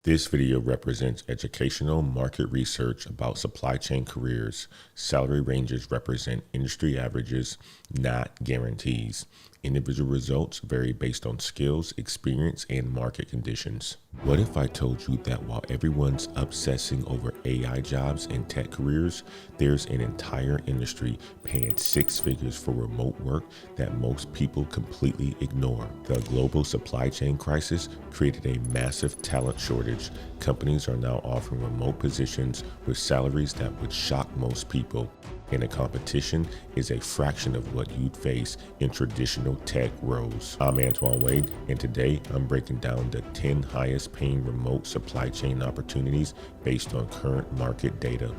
This video represents educational market research about supply chain careers. Salary ranges represent industry averages, not guarantees. Individual results vary based on skills, experience, and market conditions. What if I told you that while everyone's obsessing over AI jobs and tech careers, there's an entire industry paying six figures for remote work that most people completely ignore? The global supply chain crisis created a massive talent shortage. Companies are now offering remote positions with salaries that would shock most people, and the competition is a fraction of what you'd face in traditional tech roles. I'm Antoine Wade, and today I'm breaking down the 10 highest paying remote supply chain opportunities based on current market data.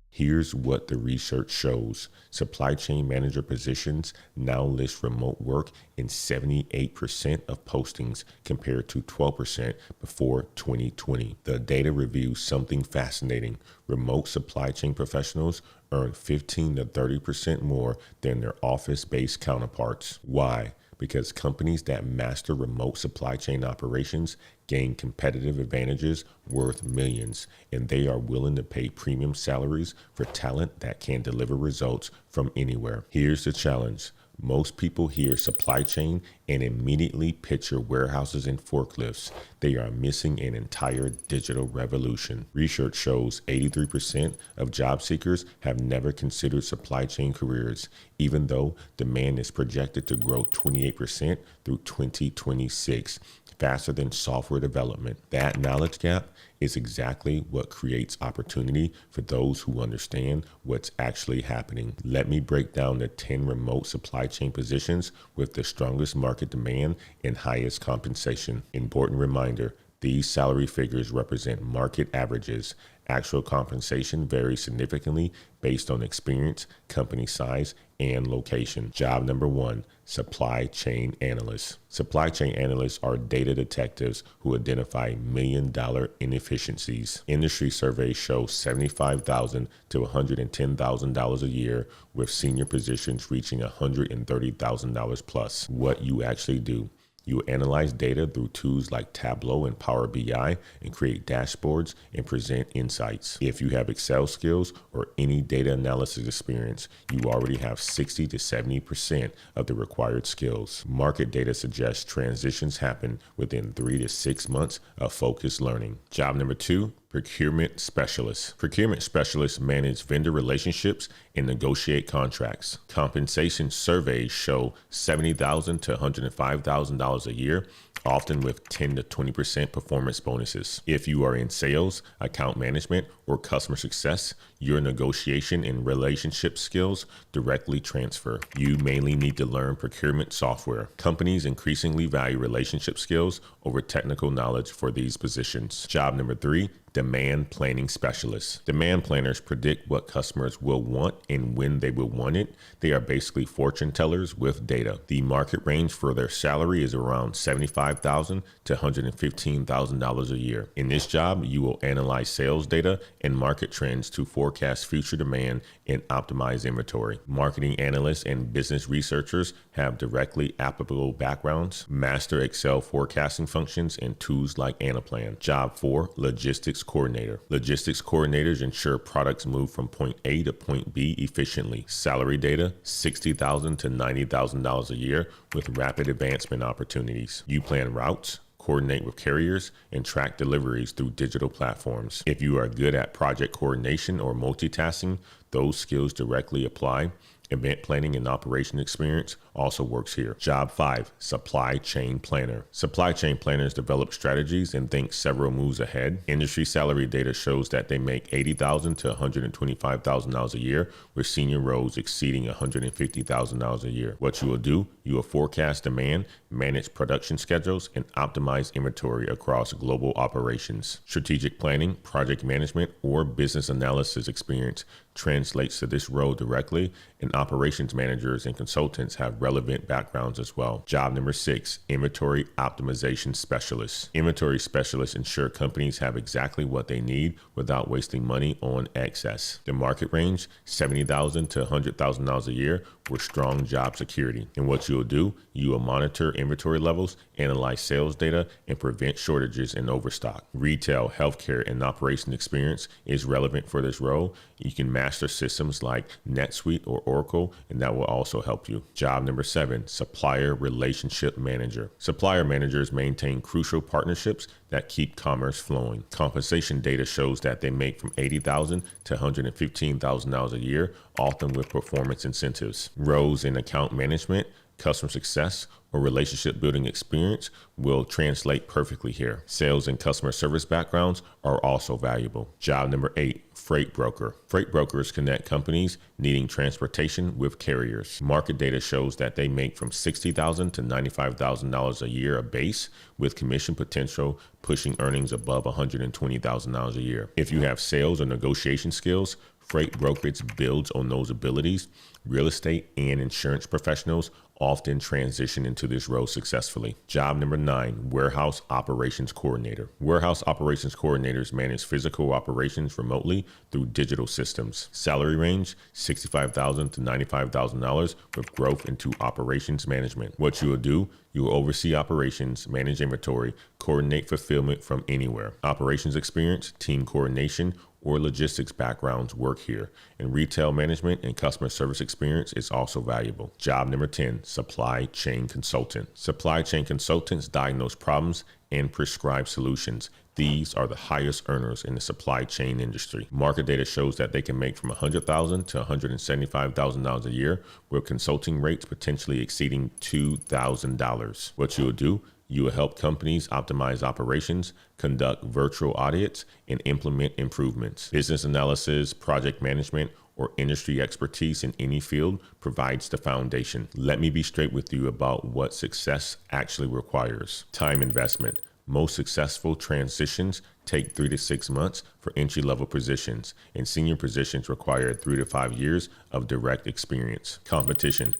Here's what the research shows. Supply chain manager positions now list remote work in 78% of postings compared to 12% before 2020. The data reveals something fascinating. Remote supply chain professionals earn 15 to 30% more than their office-based counterparts. Why? Because companies that master remote supply chain operations gain competitive advantages worth millions, and they are willing to pay premium salaries for talent that can deliver results from anywhere. Here's the challenge. Most people hear supply chain and immediately picture warehouses and forklifts. They are missing an entire digital revolution. Research shows 83% of job seekers have never considered supply chain careers, even though demand is projected to grow 28% through 2026. Faster than software development. That knowledge gap is exactly what creates opportunity for those who understand what's actually happening. Let me break down the 10 remote supply chain positions with the strongest market demand and highest compensation. Important reminder, these salary figures represent market averages. Actual compensation varies significantly based on experience, company size, and location. Job number 1, supply chain analysts. Supply chain analysts are data detectives who identify million-dollar inefficiencies. Industry surveys show $75,000 to $110,000 a year, with senior positions reaching $130,000 plus. What you actually do. You analyze data through tools like Tableau and Power BI and create dashboards and present insights. If you have Excel skills or any data analysis experience, you already have 60 to 70% of the required skills. Market data suggests transitions happen within 3 to 6 months of focused learning. Job number 2, procurement specialists. Procurement specialists manage vendor relationships and negotiate contracts. Compensation surveys show $70,000 to $105,000 a year, often with 10 to 20% performance bonuses. If you are in sales, account management, or customer success, your negotiation and relationship skills directly transfer. You mainly need to learn procurement software. Companies increasingly value relationship skills over technical knowledge for these positions. Job number 3, demand planning specialists. Demand planners predict what customers will want and when they will want it. They are basically fortune tellers with data. The market range for their salary is around $75,000 to $115,000 a year. In this job, you will analyze sales data and market trends to forecast future demand and optimize inventory. Marketing analysts and business researchers have directly applicable backgrounds, master Excel forecasting functions and tools like Anaplan. Job 4, logistics coordinator. Logistics coordinators ensure products move from point A to point B efficiently. Salary data, $60,000 to $90,000 a year with rapid advancement opportunities. You plan routes, coordinate with carriers, and track deliveries through digital platforms. If you are good at project coordination or multitasking, those skills directly apply. Event planning and operation experience also works here. Job 5, supply chain planner. Supply chain planners develop strategies and think several moves ahead. Industry salary data shows that they make $80,000 to $125,000 a year, with senior roles exceeding $150,000 a year. What you will do, you will forecast demand, manage production schedules, and optimize inventory across global operations. Strategic planning, project management, or business analysis experience translates to this role directly, and operations managers and consultants have relevant backgrounds as well. Job number 6, inventory optimization specialists. Inventory specialists ensure companies have exactly what they need without wasting money on excess. The market range, $70,000 to $100,000 a year with strong job security. And what you'll do, you will monitor inventory levels, analyze sales data, and prevent shortages and overstock. Retail, healthcare, and operation experience is relevant for this role. You can master systems like NetSuite or Oracle, and that will also help you. Job number 7, supplier relationship manager. Supplier managers maintain crucial partnerships that keep commerce flowing. Compensation data shows that they make from $80,000 to $115,000 a year, often with performance incentives. Roles in account management, customer success, or relationship building experience will translate perfectly here. Sales and customer service backgrounds are also valuable. Job number 8, freight broker. Freight brokers connect companies needing transportation with carriers. Market data shows that they make from $60,000 to $95,000 a year a base, with commission potential pushing earnings above $120,000 a year. If you have sales or negotiation skills, freight brokerage builds on those abilities. Real estate and insurance professionals often transition into this role successfully. Job number 9, warehouse operations coordinator. Warehouse operations coordinators manage physical operations remotely through digital systems. Salary range, $65,000 to $95,000 with growth into operations management. What you will do, you will oversee operations, manage inventory, coordinate fulfillment from anywhere. Operations experience, team coordination, or logistics backgrounds work here, and retail management and customer service experience is also valuable. Job number 10, supply chain consultant. Supply chain consultants diagnose problems and prescribe solutions. These are the highest earners in the supply chain industry. Market data shows that they can make from $100,000 to $175,000 a year, with consulting rates potentially exceeding $2,000. What you will do, you will help companies optimize operations, conduct virtual audits, and implement improvements. Business analysis, project management, or industry expertise in any field provides the foundation. Let me be straight with you about what success actually requires. Time investment. Most successful transitions take 3 to 6 months for entry-level positions, and senior positions require 3 to 5 years of direct experience. Competition.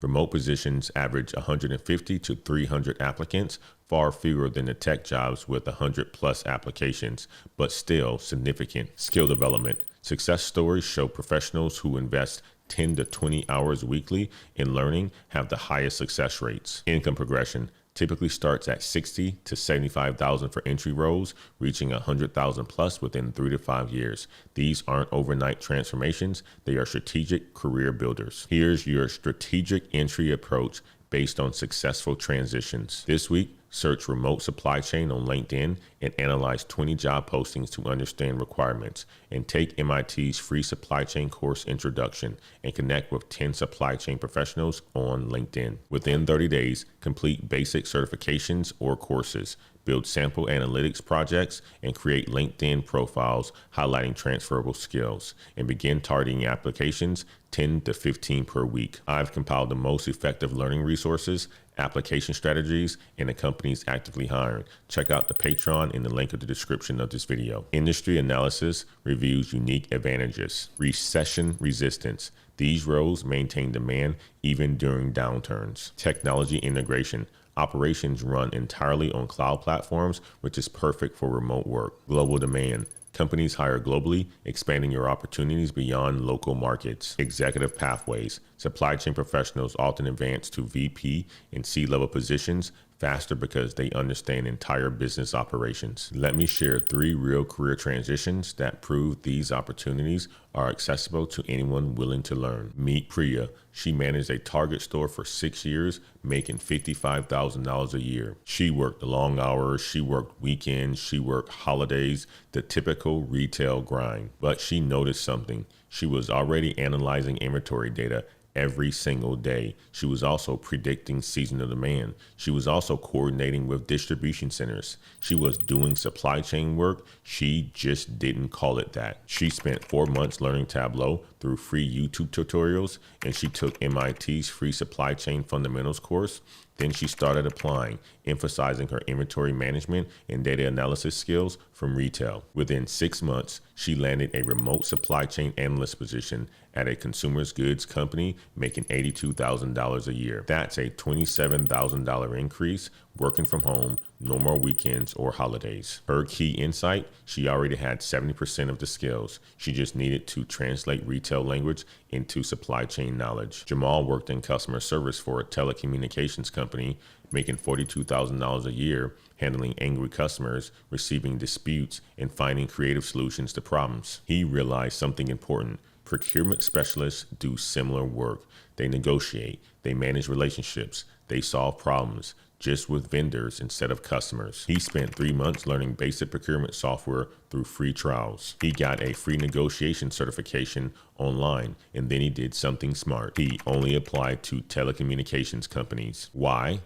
Remote positions average 150 to 300 applicants, far fewer than the tech jobs with 100 plus applications, but still significant. Skill development. Success stories show professionals who invest 10 to 20 hours weekly in learning have the highest success rates. Income progression typically starts at $60,000 to $75,000 for entry roles, reaching $100,000 plus within 3 to 5 years. These aren't overnight transformations, they are strategic career builders. Here's your strategic entry approach based on successful transitions. This week, search remote supply chain on LinkedIn and analyze 20 job postings to understand requirements, and take MIT's free supply chain course introduction and connect with 10 supply chain professionals on LinkedIn. Within 30 days, complete basic certifications or courses, build sample analytics projects, and create LinkedIn profiles highlighting transferable skills, and begin targeting applications 10 to 15 per week. I've compiled the most effective learning resources, application strategies, and the companies actively hiring. Check out the Patreon in the link of the description of this video. Industry analysis reviews unique advantages. Recession resistance. These roles maintain demand even during downturns. Technology integration. Operations run entirely on cloud platforms, which is perfect for remote work. Global demand. Companies hire globally, expanding your opportunities beyond local markets. Executive pathways. Supply chain professionals often advance to VP and C-level positions faster because they understand entire business operations. Let me share 3 real career transitions that prove these opportunities are accessible to anyone willing to learn. Meet Priya. She managed a Target store for 6 years, making $55,000 a year. She worked long hours, she worked weekends, she worked holidays, the typical retail grind. But she noticed something. She was already analyzing inventory data every single day. She was also predicting seasonal demand. She was also coordinating with distribution centers. She was doing supply chain work. She just didn't call it that. She spent 4 months learning Tableau through free YouTube tutorials, and she took MIT's free supply chain fundamentals course. Then she started applying, emphasizing her inventory management and data analysis skills from retail. Within 6 months, she landed a remote supply chain analyst position at a consumer goods company, making $82,000 a year. That's a $27,000 increase, working from home, no more weekends or holidays. Her key insight, she already had 70% of the skills. She just needed to translate retail language into supply chain knowledge. Jamal worked in customer service for a telecommunications company, making $42,000 a year, handling angry customers, receiving disputes, and finding creative solutions to problems. He realized something important. Procurement specialists do similar work. They negotiate, they manage relationships, they solve problems, just with vendors instead of customers. He spent 3 months learning basic procurement software through free trials. He got a free negotiation certification online, and then he did something smart. He only applied to telecommunications companies. Why?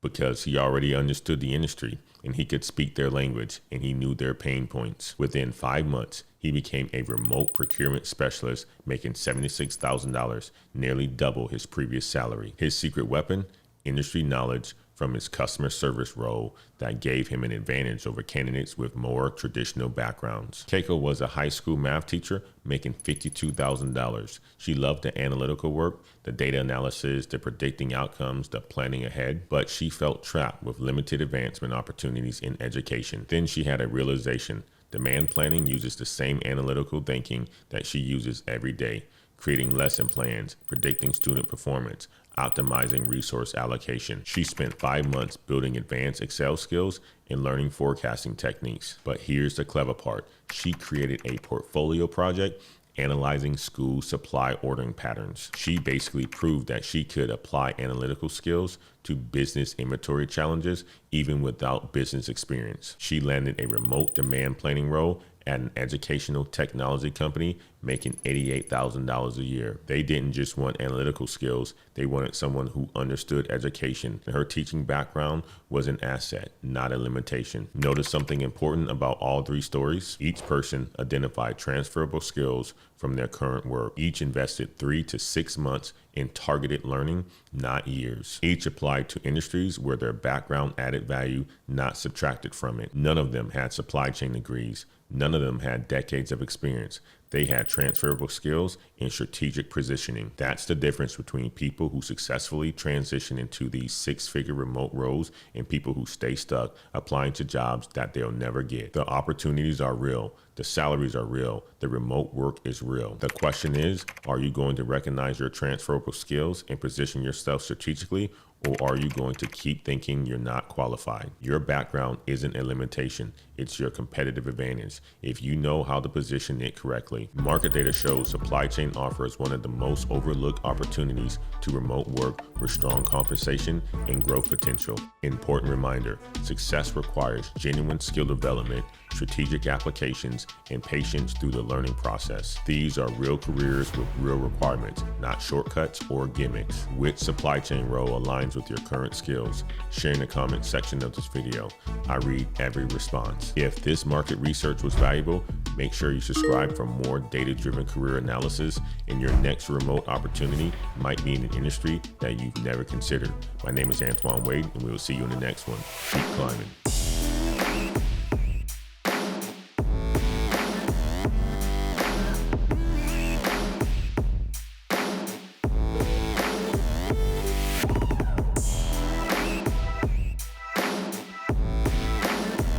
Because he already understood the industry and he could speak their language and he knew their pain points. Within 5 months, he became a remote procurement specialist, making $76,000, nearly double his previous salary. His secret weapon? Industry knowledge from his customer service role that gave him an advantage over candidates with more traditional backgrounds. Keiko was a high school math teacher making $52,000. She loved the analytical work, the data analysis, the predicting outcomes, the planning ahead, but she felt trapped with limited advancement opportunities in education. Then she had a realization. Demand planning uses the same analytical thinking that she uses every day, creating lesson plans, predicting student performance, optimizing resource allocation. She spent 5 months building advanced Excel skills and learning forecasting techniques. But here's the clever part. She created a portfolio project analyzing school supply ordering patterns. She basically proved that she could apply analytical skills to business inventory challenges even without business experience. She landed a remote demand planning role at an educational technology company, making $88,000 a year. They didn't just want analytical skills, they wanted someone who understood education. And her teaching background was an asset, not a limitation. Notice something important about all 3 stories? Each person identified transferable skills from their current work. Each invested 3 to 6 months in targeted learning, not years. Each applied to industries where their background added value, not subtracted from it. None of them had supply chain degrees. None of them had decades of experience. They had transferable skills and strategic positioning. That's the difference between people who successfully transition into these 6-figure remote roles and people who stay stuck applying to jobs that they'll never get. The opportunities are real. The salaries are real. The remote work is real. The question is, are you going to recognize your transferable skills and position yourself strategically, or are you going to keep thinking you're not qualified? Your background isn't a limitation. It's your competitive advantage if you know how to position it correctly. Market data shows supply chain offers one of the most overlooked opportunities to remote work with strong compensation and growth potential. Important reminder, success requires genuine skill development, strategic applications, and patience through the learning process. These are real careers with real requirements, not shortcuts or gimmicks. Which supply chain role aligns with your current skills? Share in the comment section of this video. I read every response. If this market research was valuable, make sure you subscribe for more data-driven career analysis, and your next remote opportunity might be in an industry that you've never considered. My name is Antoine Wade, and we will see you in the next one. Keep climbing.